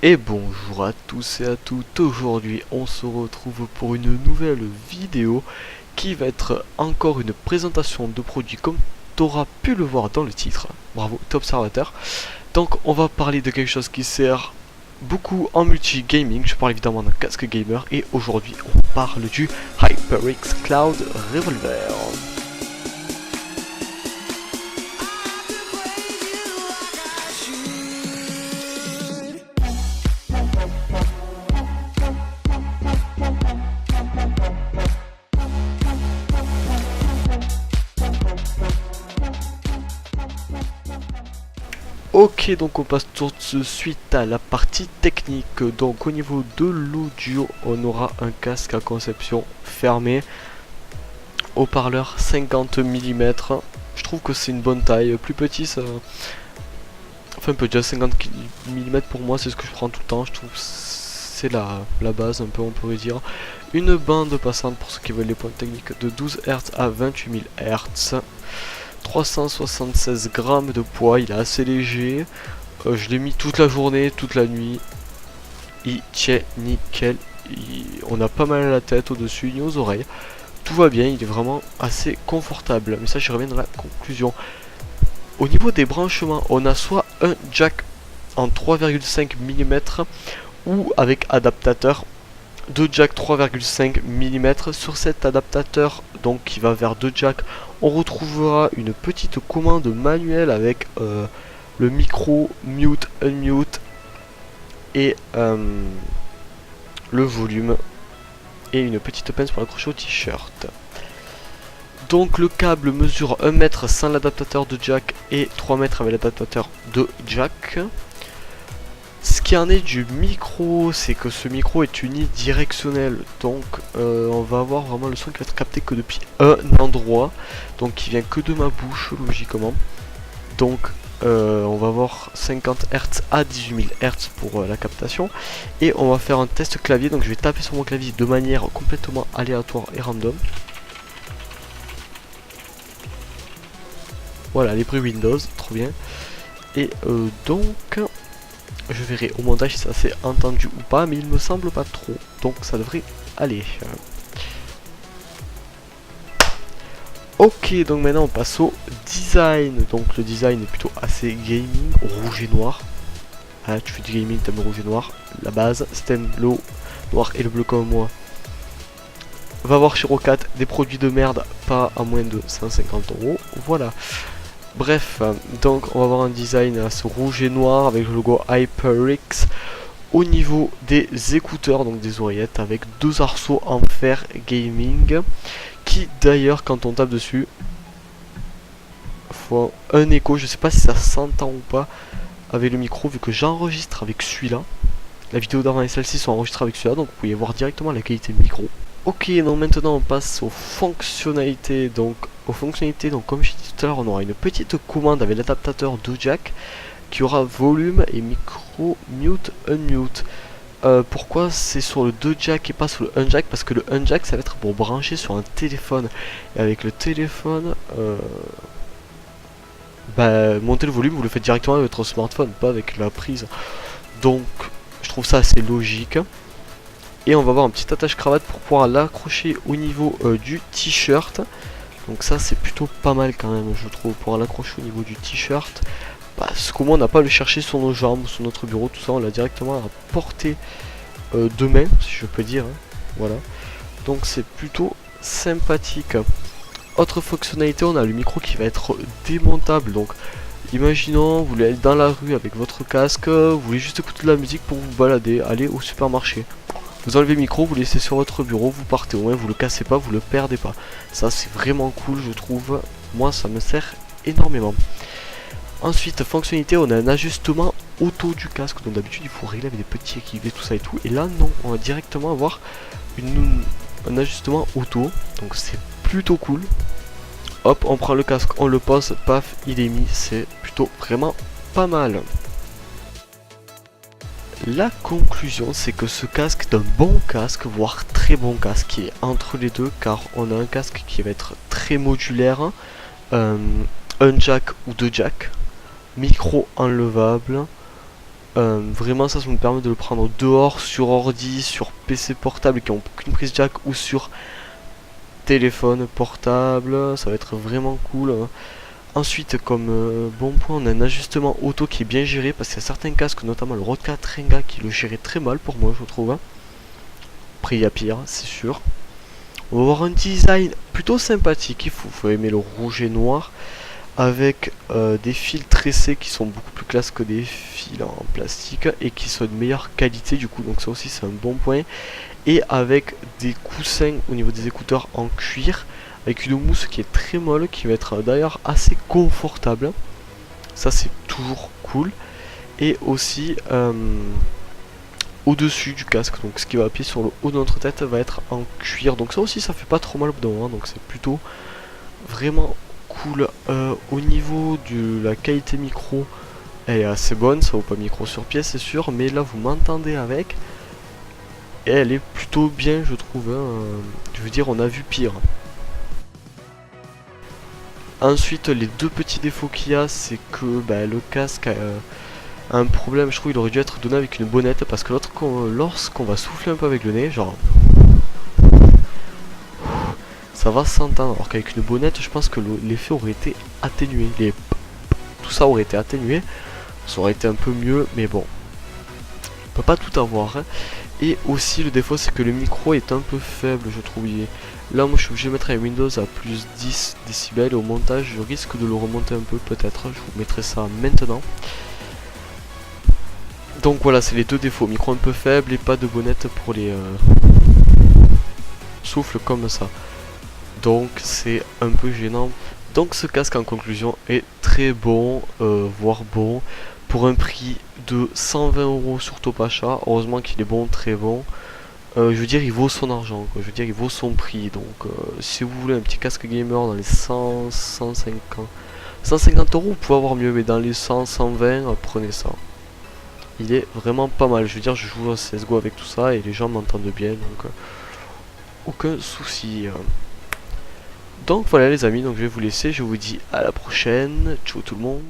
Et bonjour à tous et à toutes, aujourd'hui on se retrouve pour une nouvelle vidéo qui va être encore une présentation de produits comme tu auras pu le voir dans le titre. Bravo, t'es observateur. Donc on va parler de quelque chose qui sert beaucoup en multi-gaming, je parle évidemment d'un casque gamer et aujourd'hui on parle du HyperX Cloud Revolver. Ok, donc on passe tout de suite à la partie technique. Donc au niveau de l'audio, on aura un casque à conception fermée, haut-parleur 50 mm. Je trouve que c'est une bonne taille, plus petit ça... Enfin un peu déjà 50 mm pour moi, c'est ce que je prends tout le temps, je trouve que c'est la base un peu on pourrait dire. Une bande passante pour ceux qui veulent les points techniques de 12 Hz à 28 000 Hz. 376 grammes de poids, il est assez léger. Je l'ai mis toute la journée, toute la nuit. Il tient nickel. On a pas mal à la tête, au-dessus, ni aux oreilles. Tout va bien, il est vraiment assez confortable. Mais ça, j'y reviens dans la conclusion. Au niveau des branchements, on a soit un jack en 3,5 mm ou avec adaptateur. Deux jack 3,5 mm. Sur cet adaptateur, donc qui va vers deux jacks, on retrouvera une petite commande manuelle avec le micro, mute, unmute et le volume et une petite pince pour accrocher au t-shirt. Donc le câble mesure 1 mètre sans l'adaptateur de jack et 3 mètres avec l'adaptateur de jack. Ce qui en est du micro, c'est que ce micro est unidirectionnel, donc on va avoir vraiment le son qui va être capté que depuis un endroit, donc qui vient que de ma bouche logiquement. Donc on va avoir 50 Hz à 18 000 Hz pour la captation, et on va faire un test clavier, donc je vais taper sur mon clavier de manière complètement aléatoire et random. Voilà les bruits Windows, trop bien. Et donc... je verrai au montage si ça s'est entendu ou pas, mais il me semble pas trop, donc ça devrait aller. Ok, donc maintenant on passe au design. Donc le design est plutôt assez gaming, rouge et noir. Ah, tu fais du gaming, t'aimes le rouge et noir. La base, si t'aimes le noir et le bleu comme moi, va voir chez Rocat, des produits de merde, pas à moins de 150 €. Voilà. Bref, donc on va avoir un design à ce rouge et noir avec le logo HyperX. Au niveau des écouteurs, donc des oreillettes avec deux arceaux en fer gaming, qui d'ailleurs quand on tape dessus, faut un écho, je sais pas si ça s'entend ou pas avec le micro vu que j'enregistre avec celui-là. La vidéo d'avant et celle-ci sont enregistrées avec celui-là, donc vous pouvez voir directement la qualité du micro. Ok, donc maintenant on passe aux fonctionnalités. Donc comme je dit tout à l'heure, on aura une petite commande avec l'adaptateur de jack qui aura volume et micro, mute, unmute. Pourquoi c'est sur le 2 jack et pas sur le 1 jack? Parce que le 1 jack ça va être pour brancher sur un téléphone. Et avec le téléphone, monter le volume vous le faites directement avec votre smartphone, pas avec la prise. Donc je trouve ça assez logique. Et on va avoir un petit attache cravate pour pouvoir l'accrocher au niveau du t-shirt. Donc ça c'est plutôt pas mal quand même, je trouve, pour l'accrocher au niveau du t-shirt. Parce qu'au moins on n'a pas à le chercher sur nos jambes ou sur notre bureau, tout ça on l'a directement à portée de main, si je peux dire. Voilà. Donc c'est plutôt sympathique. Autre fonctionnalité, on a le micro qui va être démontable. Donc imaginons, vous voulez aller dans la rue avec votre casque, vous voulez juste écouter de la musique pour vous balader, aller au supermarché. Vous enlevez le micro, vous laissez sur votre bureau, vous partez, au moins vous le cassez pas, vous le perdez pas. Ça c'est vraiment cool je trouve, moi ça me sert énormément. Ensuite, fonctionnalité, on a un ajustement auto du casque, donc d'habitude il faut régler avec des petits équilibrés, tout ça et tout. Et là non, on va directement avoir un ajustement auto, donc c'est plutôt cool. Hop, on prend le casque, on le pose, paf, il est mis, c'est plutôt vraiment pas mal. La conclusion, c'est que ce casque est un bon casque, voire très bon casque, qui est entre les deux, car on a un casque qui va être très modulaire, un jack ou deux jacks, micro enlevable, vraiment ça me permet de le prendre dehors, sur ordi, sur PC portable qui n'ont aucune prise jack ou sur téléphone portable, ça va être vraiment cool. Ensuite, comme bon point, on a un ajustement auto qui est bien géré parce qu'il y a certains casques, notamment le Rodecaster Trenga, qui le gérait très mal pour moi, je trouve. Après, il y a pire, c'est sûr. On va avoir un design plutôt sympathique, faut aimer le rouge et noir, avec des fils tressés qui sont beaucoup plus classe que des fils en plastique et qui sont de meilleure qualité du coup, donc ça aussi c'est un bon point. Et avec des coussins au niveau des écouteurs en cuir, avec une mousse qui est très molle, qui va être d'ailleurs assez confortable. Ça c'est toujours cool. Et aussi au-dessus du casque, donc ce qui va appuyer sur le haut de notre tête va être en cuir. Donc ça aussi ça fait pas trop mal au bout d'un moment, donc c'est plutôt vraiment cool. Au niveau de la qualité micro, elle est assez bonne, ça vaut pas micro sur pièce c'est sûr, mais là vous m'entendez avec. Et elle est plutôt bien je trouve, hein. Je veux dire on a vu pire. Ensuite les deux petits défauts qu'il y a, c'est que le casque a un problème, je trouve il aurait dû être donné avec une bonnette, parce que lorsqu'on va souffler un peu avec le nez, genre ça va s'entendre, alors qu'avec une bonnette je pense que l'effet aurait été atténué, tout ça aurait été atténué, ça aurait été un peu mieux, mais bon, on peut pas tout avoir, hein. Et aussi le défaut c'est que le micro est un peu faible je trouve. Là moi je suis obligé de mettre un Windows à plus 10 décibels, et au montage je risque de le remonter un peu peut-être, je vous mettrai ça maintenant. Donc voilà, c'est les deux défauts, micro un peu faible et pas de bonnette pour les souffles comme ça. Donc c'est un peu gênant. Donc ce casque en conclusion est très bon, voire bon, pour un prix de 120 € sur Topacha. Heureusement qu'il est bon, très bon. Je veux dire il vaut son argent, quoi. Je veux dire il vaut son prix. Donc si vous voulez un petit casque gamer dans les 100, 150, 150 €, vous pouvez avoir mieux, mais dans les 100, 120, prenez ça. Il est vraiment pas mal, je veux dire je joue à CSGO avec tout ça et les gens m'entendent bien, donc aucun souci. Donc voilà les amis, donc je vais vous laisser, je vous dis à la prochaine, ciao tout le monde.